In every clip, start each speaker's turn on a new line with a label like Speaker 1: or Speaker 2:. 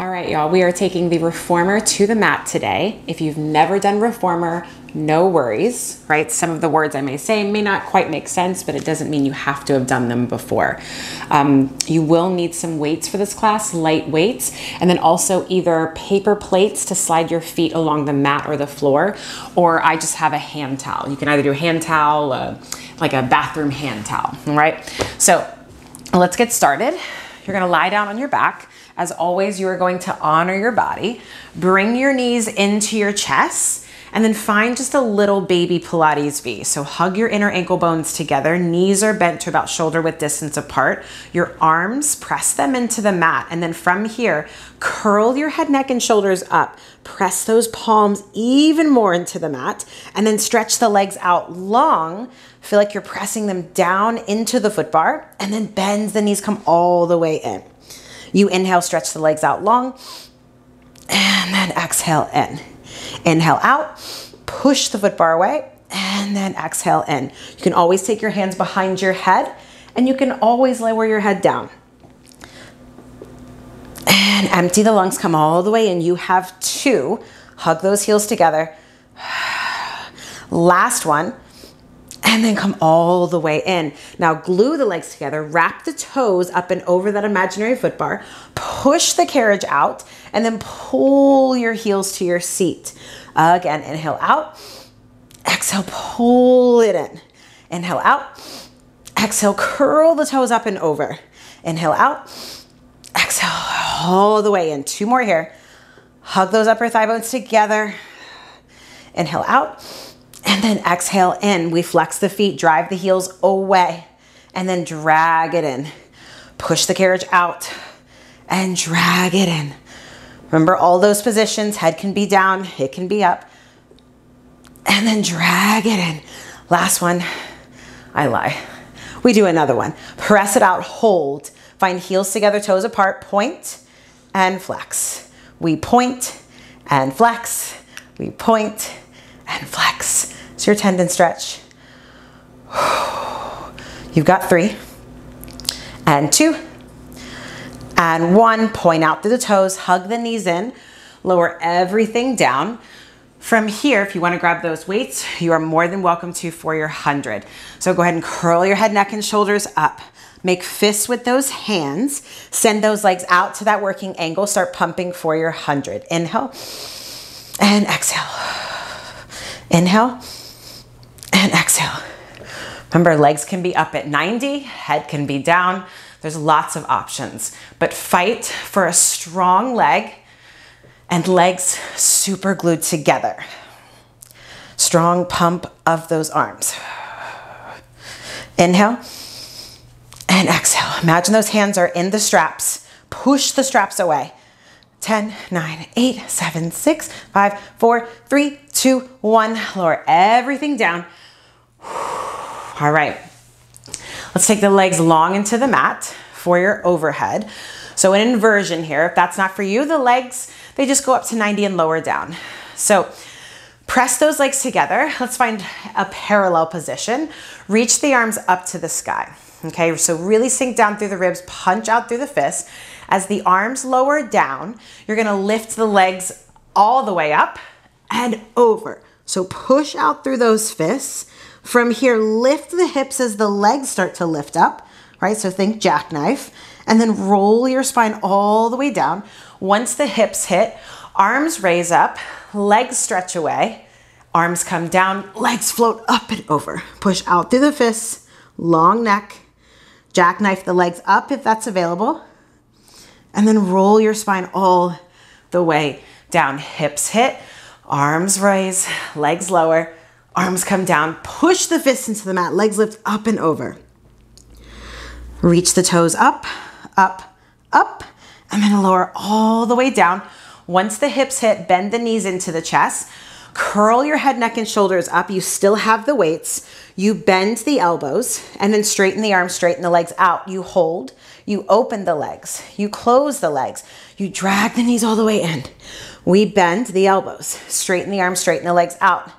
Speaker 1: All right, y'all, we are taking the reformer to the mat today. If you've never done reformer, no worries, right? Some of the words I may say may not quite make sense, but it doesn't mean you have to have done them before. You will need some weights for this class, light weights, and then also either paper plates to slide your feet along the mat or the floor, or I just have a hand towel. You can either do a hand towel, like a bathroom hand towel, all right? So let's get started. You're gonna lie down on your back. As always, you are going to honor your body. Bring your knees into your chest and then find just a little baby Pilates V. So hug your inner ankle bones together. Knees are bent to about shoulder width distance apart. Your arms, press them into the mat. And then from here, curl your head, neck, and shoulders up. Press those palms even more into the mat and then stretch the legs out long. Feel like you're pressing them down into the foot bar and then bend the knees, come all the way in. You inhale, stretch the legs out long, and then exhale in. Inhale out, push the foot bar away, and then exhale in. You can always take your hands behind your head, and you can always lower your head down. And empty the lungs, come all the way in. You have two. Hug those heels together. Last one. And then come all the way in. Now glue the legs together, wrap the toes up and over that imaginary foot bar, push the carriage out, and then pull your heels to your seat. Again, inhale out, exhale, pull it in. Inhale out, exhale, curl the toes up and over. Inhale out, exhale, all the way in. Two more here. Hug those upper thigh bones together. Inhale out. And then exhale in. We flex the feet, drive the heels away, and then drag it in. Push the carriage out and drag it in. Remember all those positions, head can be down, it can be up, and then drag it in. Last one, I lie. We do another one. Press it out, hold. Find heels together, toes apart, point and flex. We point and flex. We point and flex. It's your tendon stretch. You've got 3 and 2 and 1. Point out through the toes, hug the knees in, lower everything down. From here, if you want to grab those weights, you are more than welcome to for your 100. So go ahead and curl your head, neck, and shoulders up. Make fists with those hands. Send those legs out to that working angle. Start pumping for your 100. Inhale and exhale. Inhale and exhale. Remember, legs can be up at 90, head can be down. There's lots of options, but fight for a strong leg and legs super glued together. Strong pump of those arms. Inhale and exhale. Imagine those hands are in the straps. Push the straps away. 10, 9, 8, 7, 6, 5, 4, 3, 2, 1. Lower everything down. All right. Let's take the legs long into the mat for your overhead. So an inversion here. If that's not for you, the legs, they just go up to 90 and lower down. So press those legs together. Let's find a parallel position. Reach the arms up to the sky. Okay, so really sink down through the ribs, punch out through the fists. As the arms lower down, you're gonna lift the legs all the way up and over. So push out through those fists. From here, lift the hips as the legs start to lift up, right? So think jackknife, and then roll your spine all the way down. Once the hips hit, arms raise up, legs stretch away, arms come down, legs float up and over. Push out through the fists, long neck, jackknife the legs up if that's available, and then roll your spine all the way down. Hips hit, arms raise, legs lower, arms come down, push the fists into the mat, legs lift up and over. Reach the toes up, up, up, and then lower all the way down. Once the hips hit, bend the knees into the chest, curl your head, neck, and shoulders up. You still have the weights. You bend the elbows and then straighten the arms, straighten the legs out. You hold, you open the legs, you close the legs, you drag the knees all the way in. We bend the elbows, straighten the arms, straighten the legs out.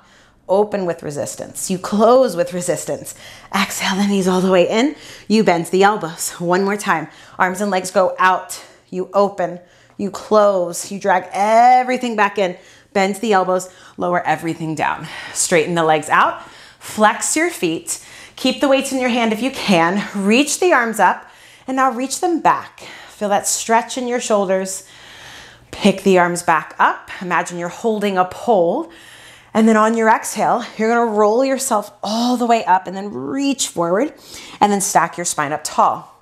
Speaker 1: Open with resistance. You close with resistance. Exhale the knees all the way in. You bend the elbows. One more time. Arms and legs go out. You open, you close, you drag everything back in, bend the elbows, lower everything down. Straighten the legs out, flex your feet, keep the weights in your hand if you can, reach the arms up, and now reach them back. Feel that stretch in your shoulders. Pick the arms back up. Imagine you're holding a pole. And then on your exhale, you're gonna roll yourself all the way up and then reach forward and then stack your spine up tall.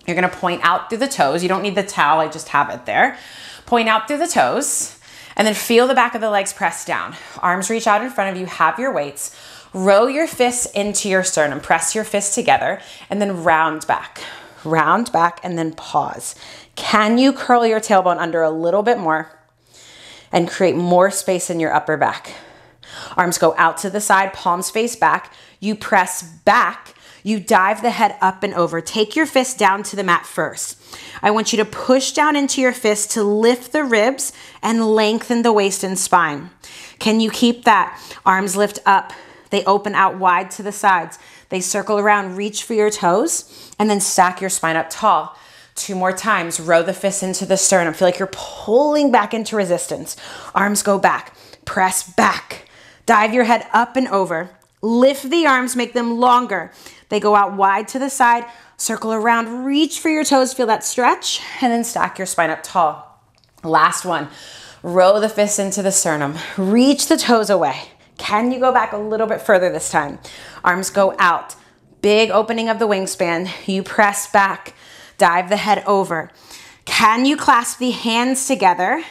Speaker 1: You're gonna point out through the toes. You don't need the towel, I just have it there. Point out through the toes and then feel the back of the legs press down. Arms reach out in front of you, have your weights. Row your fists into your sternum. Press your fists together and then round back and then pause. Can you curl your tailbone under a little bit more and create more space in your upper back? Arms go out to the side, palms face back. You press back. You dive the head up and over. Take your fist down to the mat first. I want you to push down into your fist to lift the ribs and lengthen the waist and spine. Can you keep that? Arms lift up. They open out wide to the sides. They circle around, reach for your toes, and then stack your spine up tall. 2 more times. Row the fists into the sternum. Feel like you're pulling back into resistance. Arms go back. Press back. Dive your head up and over. Lift the arms, make them longer. They go out wide to the side, circle around, reach for your toes, feel that stretch, and then stack your spine up tall. Last one. Row the fists into the sternum. Reach the toes away. Can you go back a little bit further this time? Arms go out. Big opening of the wingspan. You press back. Dive the head over. Can you clasp the hands together?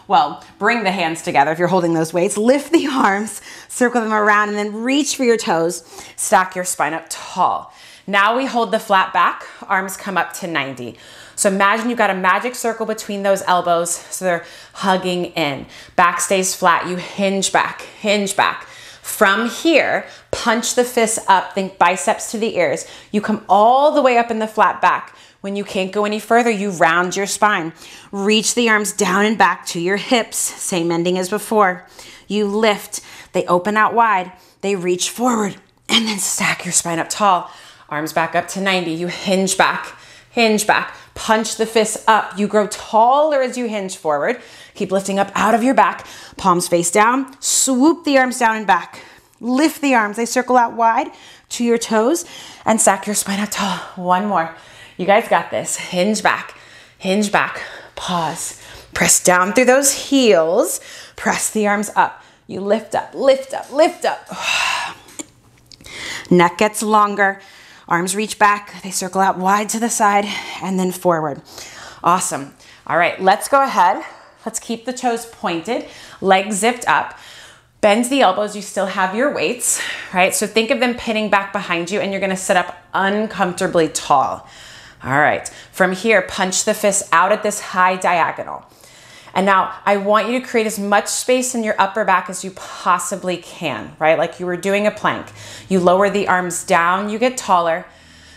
Speaker 1: Well, bring the hands together if you're holding those weights. Lift the arms, circle them around, and then reach for your toes. Stack your spine up tall. Now we hold the flat back. Arms come up to 90. So imagine you've got a magic circle between those elbows so they're hugging in. Back stays flat. You hinge back, hinge back. From here, punch the fists up. Think biceps to the ears. You come all the way up in the flat back. When you can't go any further, you round your spine. Reach the arms down and back to your hips. Same ending as before. You lift. They open out wide. They reach forward. And then stack your spine up tall. Arms back up to 90. You hinge back. Hinge back. Punch the fists up. You grow taller as you hinge forward. Keep lifting up out of your back. Palms face down. Swoop the arms down and back. Lift the arms. They circle out wide to your toes. And stack your spine up tall. One more. You guys got this. Hinge back, pause. Press down through those heels. Press the arms up. You lift up, lift up, lift up. Neck gets longer. Arms reach back. They circle out wide to the side and then forward. Awesome. All right, let's go ahead. Let's keep the toes pointed, legs zipped up. Bend the elbows, you still have your weights, right? So think of them pinning back behind you and you're gonna sit up uncomfortably tall. All right, from here, punch the fists out at this high diagonal. And now I want you to create as much space in your upper back as you possibly can, right? Like you were doing a plank. You lower the arms down, you get taller.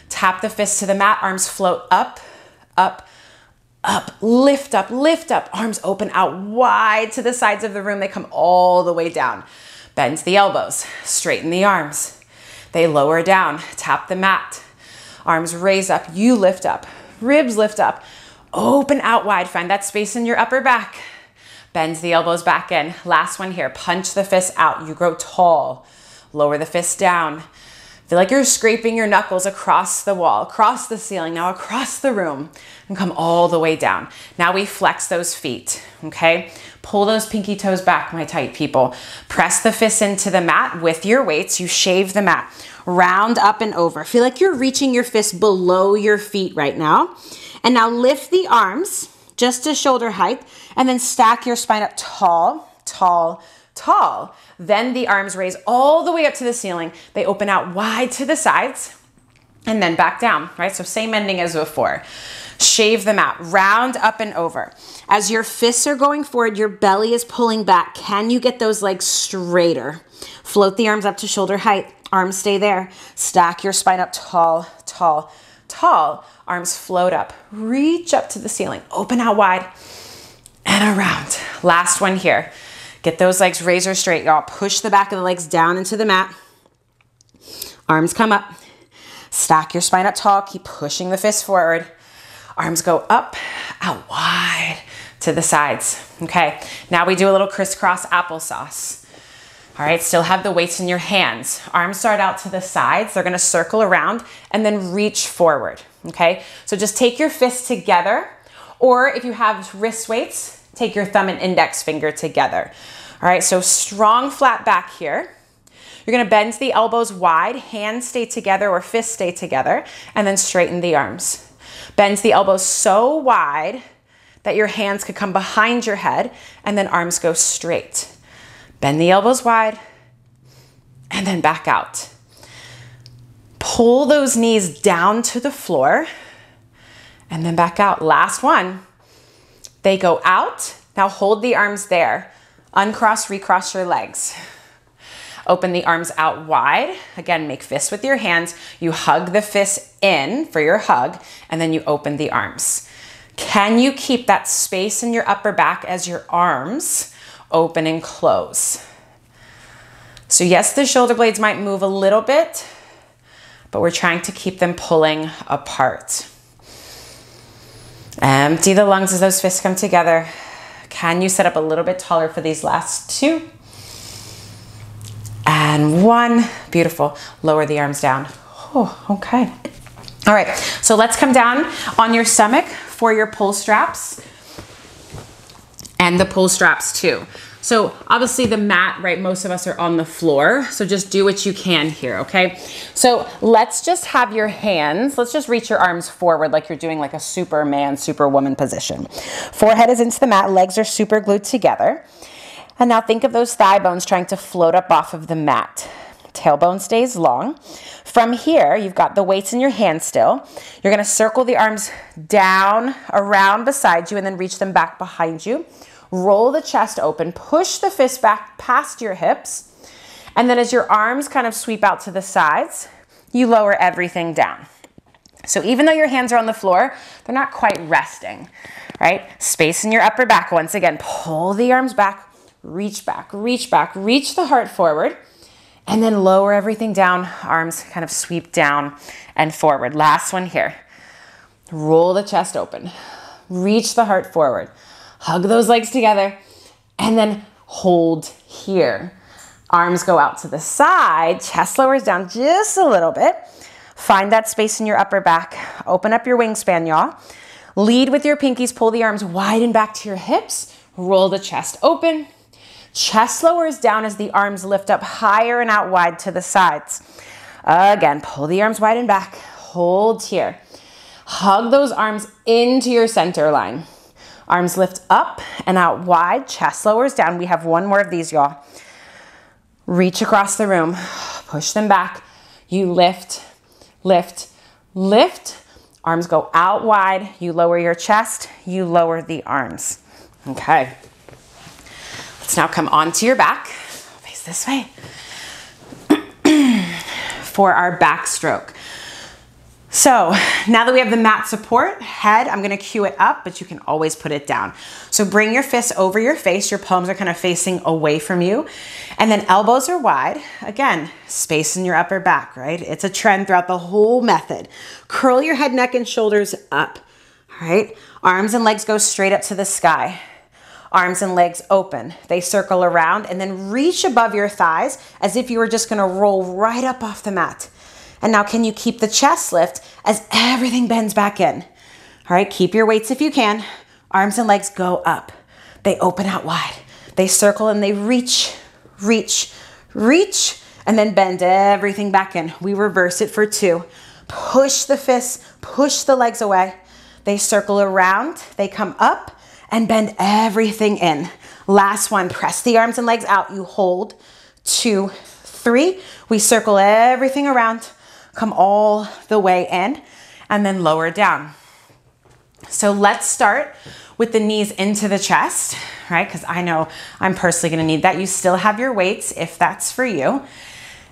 Speaker 1: Tap the fists to the mat, arms float up, up, up, lift up, lift up. Arms open out wide to the sides of the room. They come all the way down. Bend the elbows, straighten the arms. They lower down, tap the mat. Arms raise up, you lift up, ribs lift up, open out wide, find that space in your upper back. Bend the elbows back in. Last one here, punch the fists out, you grow tall. Lower the fists down. Feel like you're scraping your knuckles across the wall, across the ceiling, now across the room, and come all the way down. Now we flex those feet, okay? Pull those pinky toes back, my tight people. Press the fists into the mat with your weights, you shave the mat. Round up and over. Feel like you're reaching your fists below your feet right now. And now lift the arms just to shoulder height and then stack your spine up tall, tall, tall. Then the arms raise all the way up to the ceiling. They open out wide to the sides and then back down, right? So same ending as before. Shave the mat, round up and over. As your fists are going forward, your belly is pulling back. Can you get those legs straighter? Float the arms up to shoulder height. Arms stay there. Stack your spine up tall, tall, tall. Arms float up. Reach up to the ceiling. Open out wide and around. Last one here. Get those legs razor straight, y'all. Push the back of the legs down into the mat. Arms come up. Stack your spine up tall. Keep pushing the fists forward. Arms go up, out wide. to the sides. Okay, now we do a little crisscross applesauce. All right, still have the weights in your hands. Arms start out to the sides. They're gonna circle around and then reach forward, okay? So just take your fists together, or if you have wrist weights, take your thumb and index finger together. All right, so strong flat back here. You're gonna bend the elbows wide, hands stay together or fists stay together, and then straighten the arms. Bend the elbows so wide that your hands could come behind your head, and then arms go straight. Bend the elbows wide, and then back out. Pull those knees down to the floor, and then back out. Last one. They go out. Now hold the arms there. Uncross, recross your legs. Open the arms out wide. Again, make fists with your hands. You hug the fists in for your hug, and then you open the arms. Can you keep that space in your upper back as your arms open and close? So yes, the shoulder blades might move a little bit, but we're trying to keep them pulling apart. Empty the lungs as those fists come together. Can you set up a little bit taller for these last two? And one. Beautiful. Lower the arms down. Oh, okay. All right, so let's come down on your stomach for your pull straps and the pull straps too. So obviously the mat, right, most of us are on the floor, so just do what you can here, okay? So let's just have your hands, let's just reach your arms forward like you're doing like a Superman, Superwoman position. Forehead is into the mat, legs are super glued together. And now think of those thigh bones trying to float up off of the mat. Tailbone stays long. From here, you've got the weights in your hands still. You're gonna circle the arms down, around beside you, and then reach them back behind you. Roll the chest open, push the fist back past your hips, and then as your arms kind of sweep out to the sides, you lower everything down. So even though your hands are on the floor, they're not quite resting, right? Space in your upper back. Once again, pull the arms back, reach back, reach back, reach the heart forward, and then lower everything down. Arms kind of sweep down and forward. Last one here. Roll the chest open, reach the heart forward, hug those legs together, and then hold here. Arms go out to the side, chest lowers down just a little bit. Find that space in your upper back. Open up your wingspan, y'all. Lead with your pinkies, pull the arms wide and back to your hips. Roll the chest open. Chest lowers down as the arms lift up higher and out wide to the sides. Again, pull the arms wide and back. Hold here. Hug those arms into your center line. Arms lift up and out wide. Chest lowers down. We have one more of these, y'all. Reach across the room. Push them back. You lift, lift, lift. Arms go out wide. You lower your chest. You lower the arms. Okay. Let's now come onto your back. Face this way. For our backstroke. So now that we have the mat support, head, I'm gonna cue it up, but you can always put it down. So bring your fists over your face. Your palms are kind of facing away from you. And then elbows are wide. Again, space in your upper back, right? It's a trend throughout the whole method. Curl your head, neck, and shoulders up, all right? Arms and legs go straight up to the sky. Arms and legs open. They circle around and then reach above your thighs as if you were just gonna roll right up off the mat. And now can you keep the chest lift as everything bends back in? All right, keep your weights if you can. Arms and legs go up. They open out wide. They circle and they reach, reach, reach, and then bend everything back in. We reverse it for two. Push the fists, push the legs away. They circle around, they come up and bend everything in. Last one, press the arms and legs out. You hold, 2, 3. We circle everything around. Come all the way in and then lower down. So let's start with the knees into the chest, right? Because I know I'm personally gonna need that. You still have your weights if that's for you.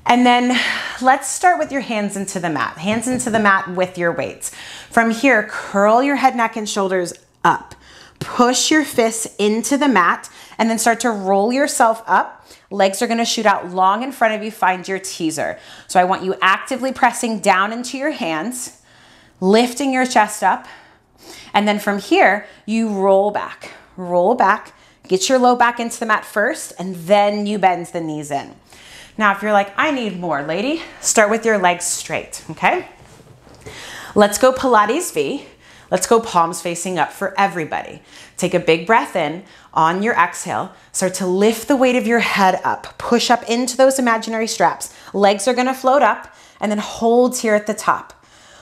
Speaker 1: And then let's start with your hands into the mat. Hands into the mat with your weights. From here, curl your head, neck, and shoulders up. Push your fists into the mat and then start to roll yourself up. Legs are gonna shoot out long in front of you. Find your teaser. So I want you actively pressing down into your hands, lifting your chest up. And then from here, you roll back, roll back, get your low back into the mat first, and then you bend the knees in. Now, if you're like, I need more, lady, start with your legs straight, okay? Let's go Pilates V. Let's go palms facing up for everybody. Take a big breath in. On your exhale, start to lift the weight of your head up. Push up into those imaginary straps. Legs are gonna float up, and then hold here at the top.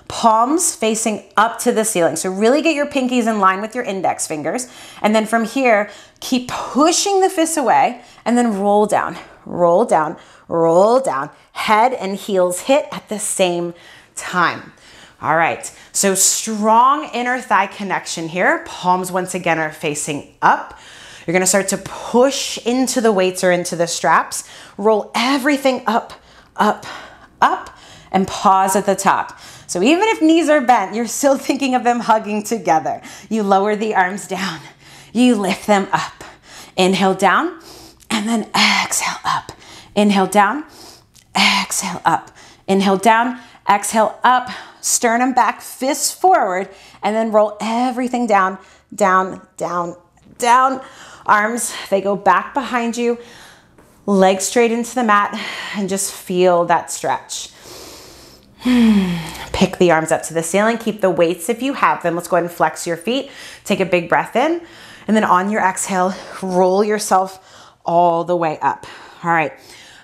Speaker 1: Palms facing up to the ceiling. So really get your pinkies in line with your index fingers. And then from here, keep pushing the fists away, and then roll down, roll down, roll down. Head and heels hit at the same time. All right, so strong inner thigh connection here. Palms once again are facing up. You're gonna start to push into the weights or into the straps. Roll everything up, up, up, and pause at the top. So even if knees are bent, you're still thinking of them hugging together. You lower the arms down. You lift them up. Inhale down, and then exhale up. Inhale down, exhale up. Inhale down, exhale up. Sternum back, fists forward, and then roll everything down, down, down, down. Arms, they go back behind you, legs straight into the mat, and just feel that stretch. Pick the arms up to the ceiling. Keep the weights if you have them. Let's go ahead and flex your feet. Take a big breath in, and then on your exhale, roll yourself all the way up. All right,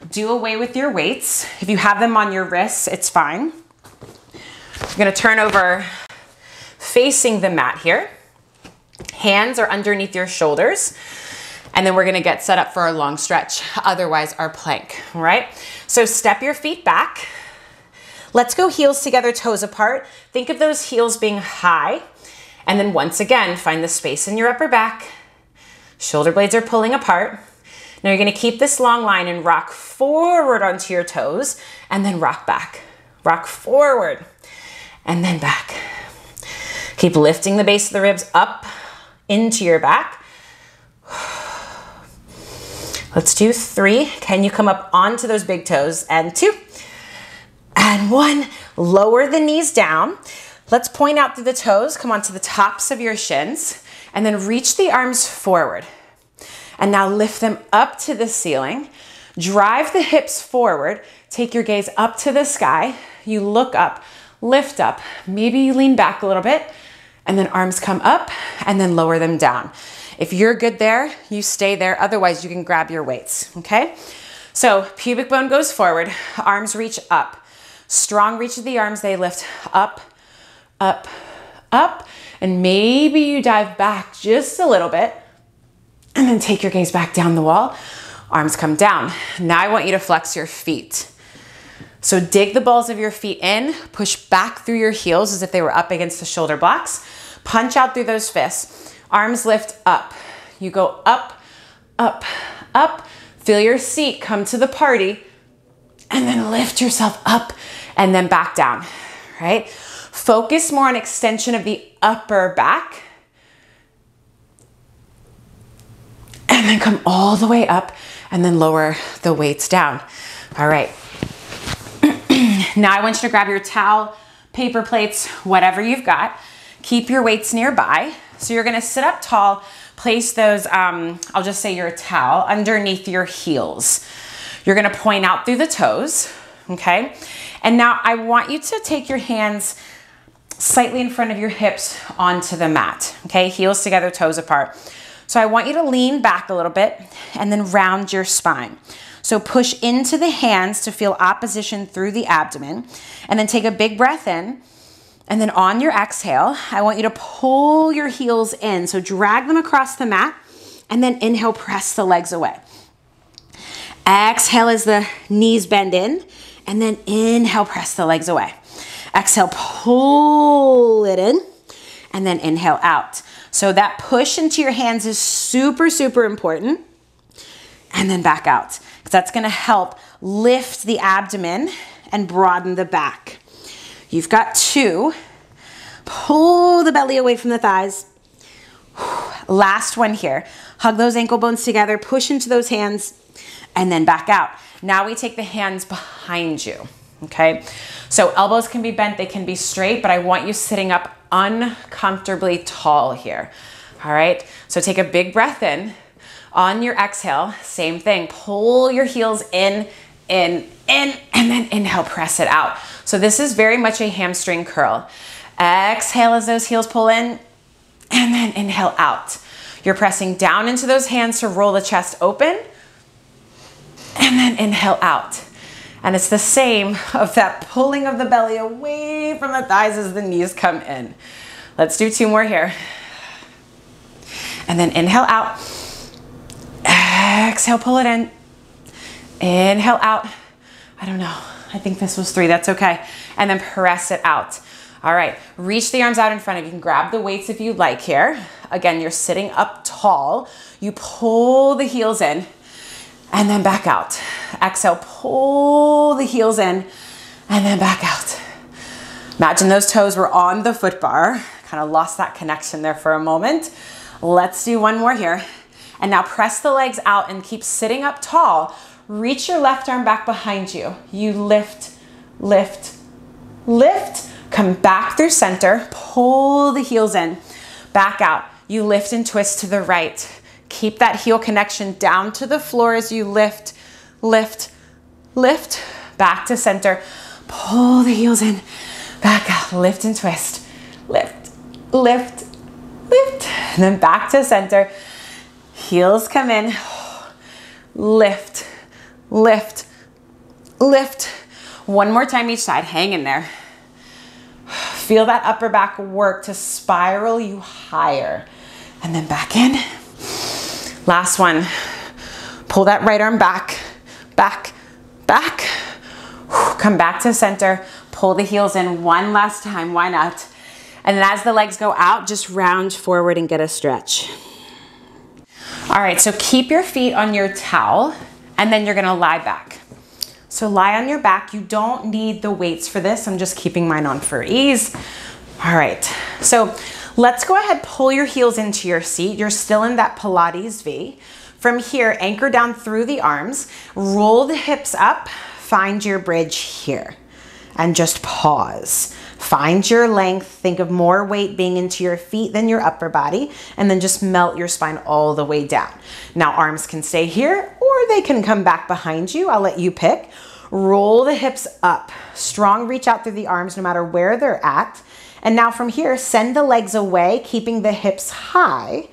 Speaker 1: do away with your weights. If you have them on your wrists, it's fine. You're gonna turn over facing the mat here. Hands are underneath your shoulders. And then we're gonna get set up for our long stretch, otherwise our plank, all right? So step your feet back. Let's go heels together, toes apart. Think of those heels being high. And then once again, find the space in your upper back. Shoulder blades are pulling apart. Now you're gonna keep this long line and rock forward onto your toes, and then rock back. Rock forward. And then back. Keep lifting the base of the ribs up into your back. Let's do 3. Can you come up onto those big toes? And 2. And 1. Lower the knees down. Let's point out through the toes. Come onto the tops of your shins. And then reach the arms forward. And now lift them up to the ceiling. Drive the hips forward. Take your gaze up to the sky. You look up. Lift up, maybe you lean back a little bit, and then arms come up and then lower them down. If you're good there, you stay there. Otherwise, you can grab your weights, okay? So pubic bone goes forward, arms reach up. Strong reach of the arms, they lift up, up, up, and maybe you dive back just a little bit, and then take your gaze back down the wall. Arms come down. Now I want you to flex your feet. So dig the balls of your feet in, push back through your heels as if they were up against the shoulder blocks. Punch out through those fists. Arms lift up. You go up, up, up. Feel your seat come to the party, and then lift yourself up and then back down, right? Focus more on extension of the upper back. And then come all the way up and then lower the weights down. All right. Now I want you to grab your towel, paper plates, whatever you've got. Keep your weights nearby. So you're gonna sit up tall, place those, I'll just say your towel underneath your heels. You're gonna point out through the toes, okay? And now I want you to take your hands slightly in front of your hips onto the mat, okay? Heels together, toes apart. So I want you to lean back a little bit and then round your spine. So push into the hands to feel opposition through the abdomen, and then take a big breath in. And then on your exhale, I want you to pull your heels in. So drag them across the mat, and then inhale, press the legs away. Exhale as the knees bend in, and then inhale, press the legs away. Exhale, pull it in, and then inhale out. So that push into your hands is super, super important. And then back out, because that's gonna help lift the abdomen and broaden the back. You've got 2. Pull the belly away from the thighs. Last one here. Hug those ankle bones together, push into those hands, and then back out. Now we take the hands behind you, okay? So elbows can be bent, they can be straight, but I want you sitting up uncomfortably tall here. All right, so take a big breath in. On your exhale, same thing. Pull your heels in, and then inhale, press it out. So this is very much a hamstring curl. Exhale as those heels pull in, and then inhale out. You're pressing down into those hands to roll the chest open, and then inhale out. And it's the same of that pulling of the belly away from the thighs as the knees come in. Let's do 2 more here. And then inhale out. Exhale, pull it in. Inhale out. I don't know. I think this was 3. That's okay. And then press it out. All right. Reach the arms out in front of you. You can grab the weights if you like here. Again, you're sitting up tall. You pull the heels in and then back out. Exhale, pull the heels in and then back out. Imagine those toes were on the foot bar. Kind of lost that connection there for a moment. Let's do 1 more here. And now press the legs out and keep sitting up tall. Reach your left arm back behind you. You lift, lift, lift. Come back through center. Pull the heels in. Back out. You lift and twist to the right. Keep that heel connection down to the floor as you lift, lift, lift. Back to center. Pull the heels in. Back out. Lift and twist. Lift, lift, lift. And then back to center. Heels come in. Lift, lift, lift. 1 more time each side. Hang in there. Feel that upper back work to spiral you higher. And then back in. Last one. Pull that right arm back, back, back. Come back to center. Pull the heels in 1 last time. Why not? And then as the legs go out, just round forward and get a stretch. All right, so keep your feet on your towel and then you're gonna lie back. So lie on your back. You don't need the weights for this. I'm just keeping mine on for ease. All right, so let's go ahead, pull your heels into your seat. You're still in that Pilates V. From here, anchor down through the arms, roll the hips up, find your bridge here, and just pause. Find your length. Think of more weight being into your feet than your upper body, and then just melt your spine all the way down. Now arms can stay here or they can come back behind you. I'll let you pick. Roll the hips up. Strong reach out through the arms no matter where they're at. And now from here, send the legs away, keeping the hips high.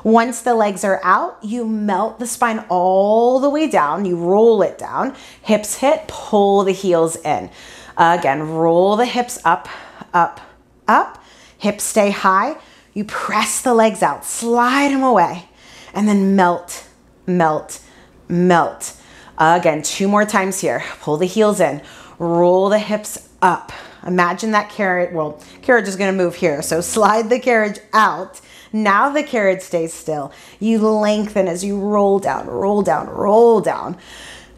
Speaker 1: Once the legs are out, you melt the spine all the way down. You roll it down. Hips hit, pull the heels in. Again, roll the hips up, up, up. Hips stay high. You press the legs out, slide them away, and then melt, melt, melt. Again, 2 more times here. Pull the heels in, roll the hips up. Imagine that carrot, well, carriage is gonna move here, so slide the carriage out. Now the carriage stays still. You lengthen as you roll down, roll down, roll down.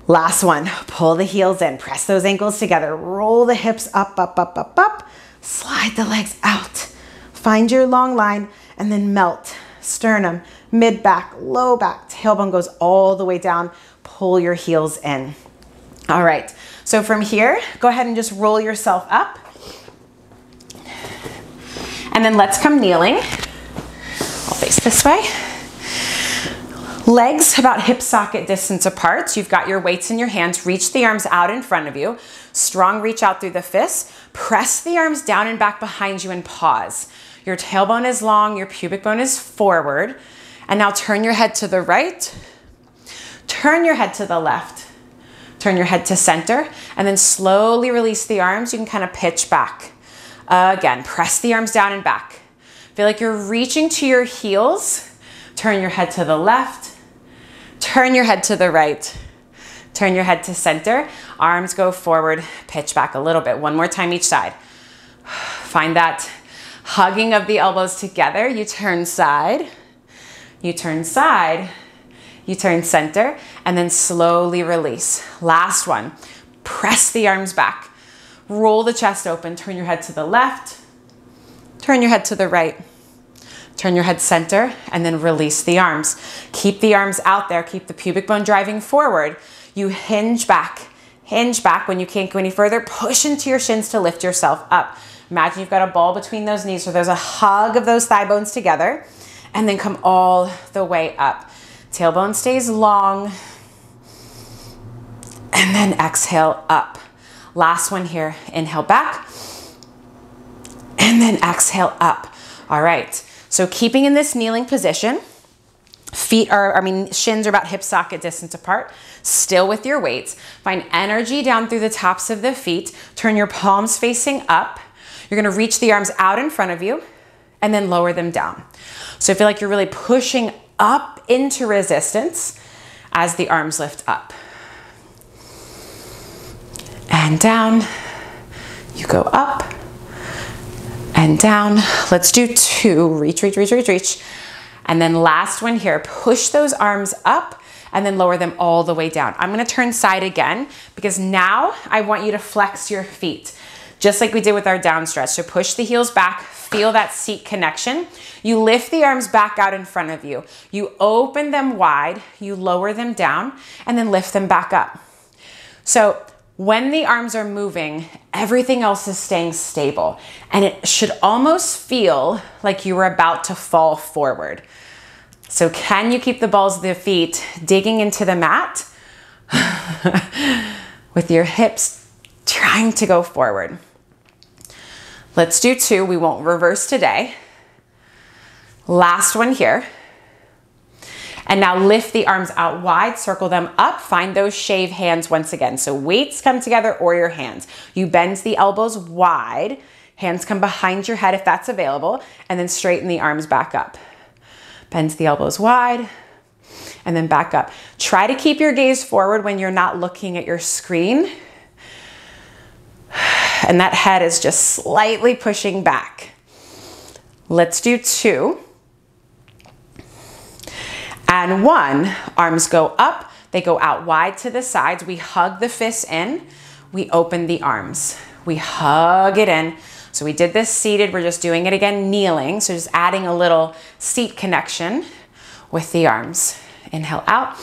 Speaker 1: Last one, pull the heels in, press those ankles together, roll the hips up, up, up, up, up, slide the legs out. Find your long line and then melt. Sternum, mid back, low back, tailbone goes all the way down. Pull your heels in. All right, so from here, go ahead and just roll yourself up. And then let's come kneeling. I'll face this way. Legs about hip socket distance apart. So you've got your weights in your hands. Reach the arms out in front of you. Strong reach out through the fists. Press the arms down and back behind you and pause. Your tailbone is long, your pubic bone is forward. And now turn your head to the right. Turn your head to the left. Turn your head to center. And then slowly release the arms. You can kind of pitch back. Again, press the arms down and back. Feel like you're reaching to your heels. Turn your head to the left. Turn your head to the right. Turn your head to center. Arms go forward, pitch back a little bit. 1 more time each side. Find that hugging of the elbows together. You turn side, you turn side, you turn center, and then slowly release. Last one. Press the arms back. Roll the chest open. Turn your head to the left. Turn your head to the right. Turn your head center and then release the arms. Keep the arms out there. Keep the pubic bone driving forward. You hinge back. Hinge back. When you can't go any further, push into your shins to lift yourself up. Imagine you've got a ball between those knees, so there's a hug of those thigh bones together. and then come all the way up. Tailbone stays long, and then exhale up. Last one here, inhale back, and then exhale up. All right, so keeping in this kneeling position, shins are about hip socket distance apart, still with your weights. Find energy down through the tops of the feet. Turn your palms facing up. You're gonna reach the arms out in front of you and then lower them down. So feel like you're really pushing up into resistance as the arms lift up. And down, you go up and down. Let's do 2, reach, reach, reach, reach, reach. And then last one here, push those arms up and then lower them all the way down. I'm gonna turn side again because now I want you to flex your feet, just like we did with our down stretch. So push the heels back, feel that seat connection. You lift the arms back out in front of you. You open them wide, you lower them down, and then lift them back up. So when the arms are moving, everything else is staying stable. And it should almost feel like you were about to fall forward. So can you keep the balls of the feet digging into the mat with your hips trying to go forward? Let's do 2. We won't reverse today. Last one here. And now lift the arms out wide, circle them up, find those shave hands once again. So weights come together or your hands. You bend the elbows wide, hands come behind your head if that's available, and then straighten the arms back up. Bend the elbows wide, and then back up. Try to keep your gaze forward when you're not looking at your screen. And that head is just slightly pushing back. Let's do 2. And 1, arms go up, they go out wide to the sides. We hug the fists in, we open the arms. We hug it in. So we did this seated, we're just doing it again kneeling. So just adding a little seat connection with the arms. Inhale out,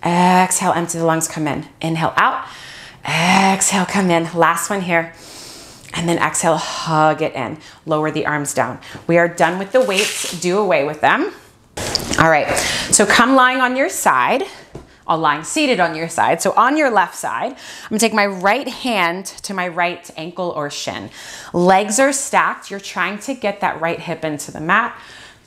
Speaker 1: exhale, empty the lungs, come in. Inhale out, exhale, come in. Last one here. And then exhale, hug it in. Lower the arms down. We are done with the weights, do away with them. All right, so come lying on your side, or lying seated on your side. So on your left side, I'm gonna take my right hand to my right ankle or shin. Legs are stacked. You're trying to get that right hip into the mat.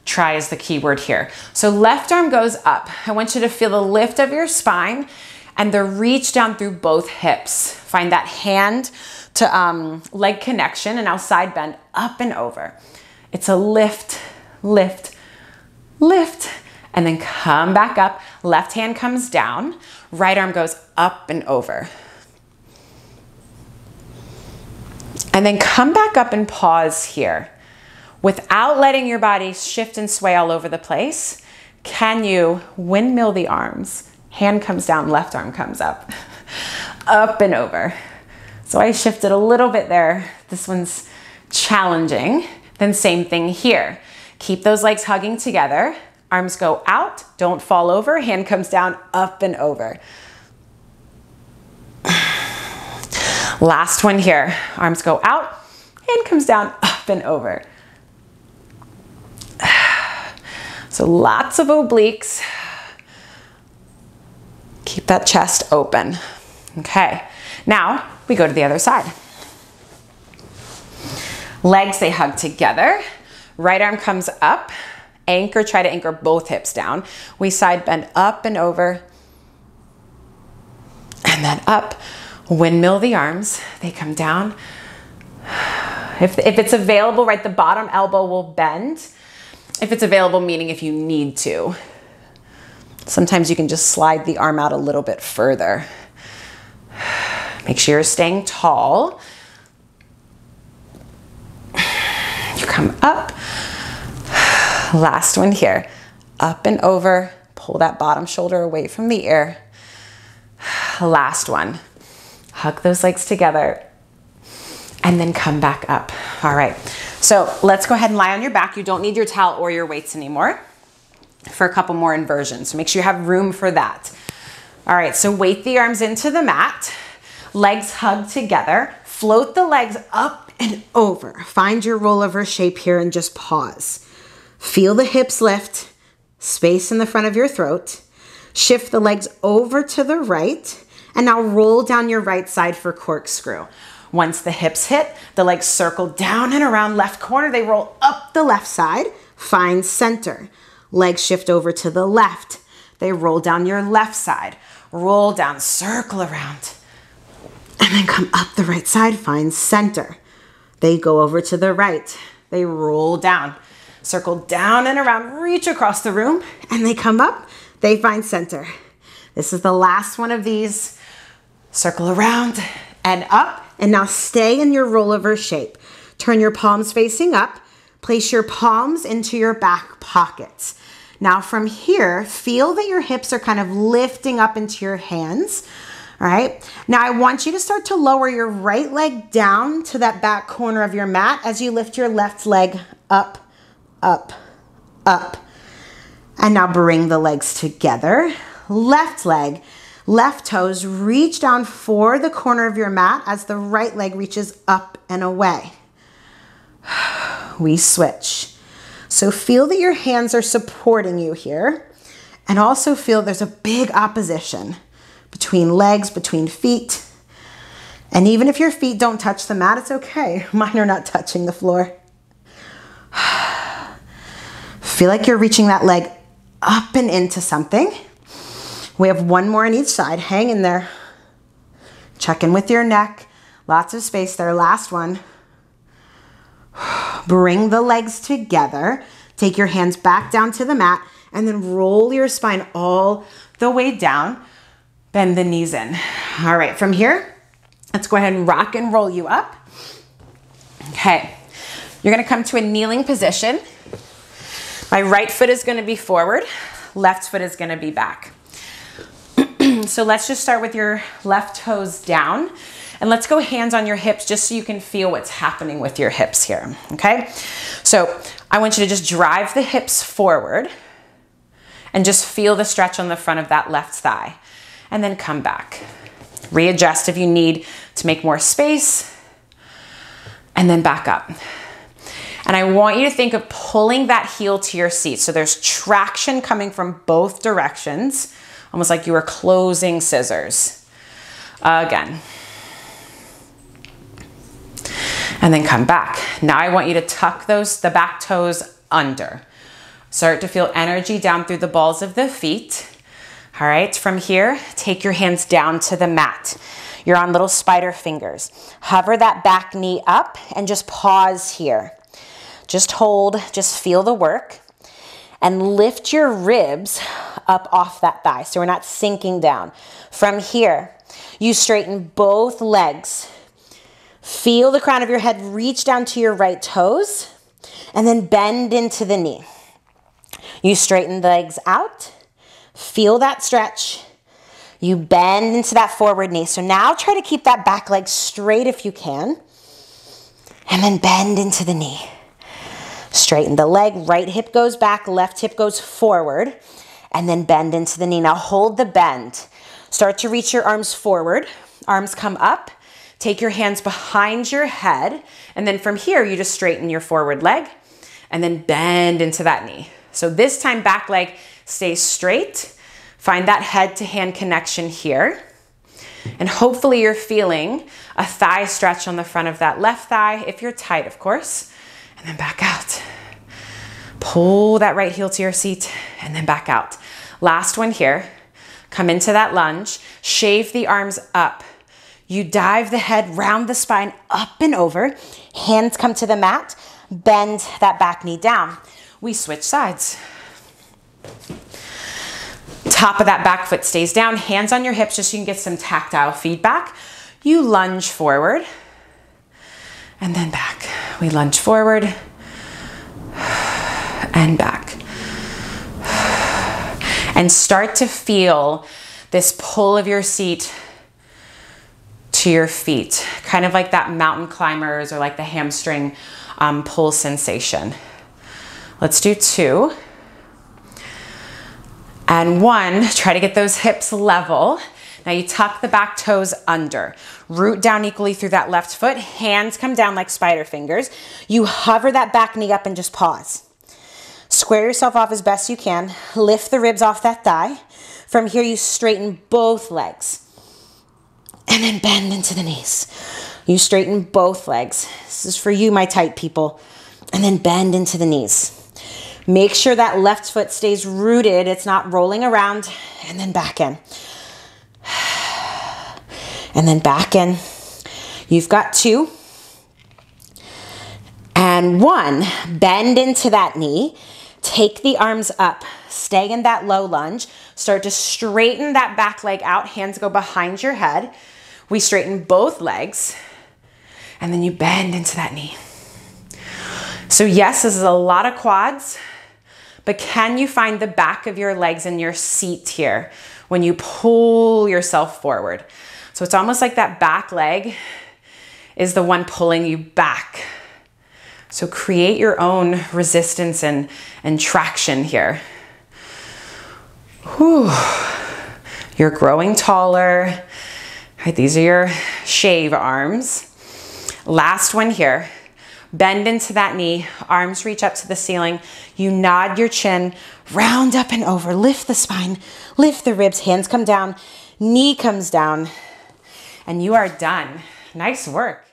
Speaker 1: Try is the key word here. So left arm goes up. I want you to feel the lift of your spine and the reach down through both hips. Find that hand to leg connection, and now side bend up and over. It's a lift, lift, lift, and then come back up. Left hand comes down, right arm goes up and over. And then come back up and pause here. Without letting your body shift and sway all over the place, can you windmill the arms? Hand comes down, left arm comes up, up and over. So I shifted a little bit there. This one's challenging. Then same thing here. Keep those legs hugging together. Arms go out, don't fall over. Hand comes down, up and over. Last one here. Arms go out, hand comes down, up and over. So lots of obliques. Keep that chest open. Okay, now we go to the other side. Legs, they hug together. Right arm comes up. Anchor, try to anchor both hips down. We side bend up and over. And then up. Windmill the arms. They come down. If it's available, right, the bottom elbow will bend. If it's available, meaning if you need to. Sometimes you can just slide the arm out a little bit further. Make sure you're staying tall. You come up. Last one here. Up and over. Pull that bottom shoulder away from the ear. Last one. Hug those legs together. And then come back up. All right. So let's go ahead and lie on your back. You don't need your towel or your weights anymore for a couple more inversions. So make sure you have room for that. All right. So weight the arms into the mat. Legs hug together. Float the legs up and over. Find your rollover shape here and just pause. Feel the hips lift space in the front of your throat. Shift the legs over to the right, and now roll down your right side for corkscrew. Once the hips hit, the legs circle down and around left corner. They roll up the left side, find center. Legs shift over to the left. They roll down your left side. Roll down, circle around. And then come up the right side, find center. They go over to the right. They roll down, circle down and around, reach across the room, and they come up, they find center. This is the last one of these. Circle around and up. And now stay in your rollover shape. Turn your palms facing up. Place your palms into your back pockets. Now from here, feel that your hips are kind of lifting up into your hands. All right. Now I want you to start to lower your right leg down to that back corner of your mat as you lift your left leg up, up, up. And now bring the legs together. Left leg, left toes, reach down for the corner of your mat as the right leg reaches up and away. We switch. So feel that your hands are supporting you here, and also feel there's a big opposition between legs, between feet. And even if your feet don't touch the mat, it's okay. Mine are not touching the floor. Feel like you're reaching that leg up and into something. We have one more on each side. Hang in there. Check in with your neck. Lots of space there. Last one. Bring the legs together. Take your hands back down to the mat and then roll your spine all the way down. Bend the knees in. All right, from here, let's go ahead and rock and roll you up. Okay, you're gonna come to a kneeling position. My right foot is gonna be forward, left foot is gonna be back. So let's just start with your left toes down, and let's go hands on your hips just so you can feel what's happening with your hips here, okay? So I want you to just drive the hips forward and just feel the stretch on the front of that left thigh, and then come back. Readjust if you need to make more space, and then back up. And I want you to think of pulling that heel to your seat. So there's traction coming from both directions, almost like you were closing scissors. Again. And then come back. Now I want you to tuck the back toes under. Start to feel energy down through the balls of the feet. All right, from here, take your hands down to the mat. You're on little spider fingers. Hover that back knee up and just pause here. Just hold, just feel the work. And lift your ribs up off that thigh so we're not sinking down. From here, you straighten both legs. Feel the crown of your head reach down to your right toes and then bend into the knee. You straighten the legs out. Feel that stretch. You bend into that forward knee. So now try to keep that back leg straight if you can. And then bend into the knee. Straighten the leg, right hip goes back, left hip goes forward, and then bend into the knee. Now hold the bend. Start to reach your arms forward. Arms come up. Take your hands behind your head, and then from here, you just straighten your forward leg, and then bend into that knee. So this time, back leg stays straight. Find that head to hand connection here. And hopefully you're feeling a thigh stretch on the front of that left thigh, if you're tight, of course. And then back out. Pull that right heel to your seat and then back out. Last one here. Come into that lunge. Shave the arms up. You dive the head, round the spine up and over. Hands come to the mat. Bend that back knee down. We switch sides. Top of that back foot stays down. Hands on your hips just so you can get some tactile feedback. You lunge forward. And then back. We lunge forward and back. And start to feel this pull of your seat to your feet, kind of like that mountain climbers or like the hamstring pull sensation. Let's do 2. And 1, try to get those hips level. Now you tuck the back toes under. Root down equally through that left foot. Hands come down like spider fingers. You hover that back knee up and just pause. Square yourself off as best you can. Lift the ribs off that thigh. From here, you straighten both legs. And then bend into the knees. You straighten both legs. This is for you, my tight people. And then bend into the knees. Make sure that left foot stays rooted. It's not rolling around. And then back in. And then back in. You've got 2. And 1. Bend into that knee. Take the arms up. Stay in that low lunge. Start to straighten that back leg out. Hands go behind your head. We straighten both legs. And then you bend into that knee. So yes, this is a lot of quads, but can you find the back of your legs in your seat here when you pull yourself forward? So it's almost like that back leg is the one pulling you back. So create your own resistance and traction here. Whew. You're growing taller. Right, these are your shave arms. Last one here. Bend into that knee, arms reach up to the ceiling. You nod your chin, round up and over, lift the spine, lift the ribs, hands come down, knee comes down, and you are done. Nice work.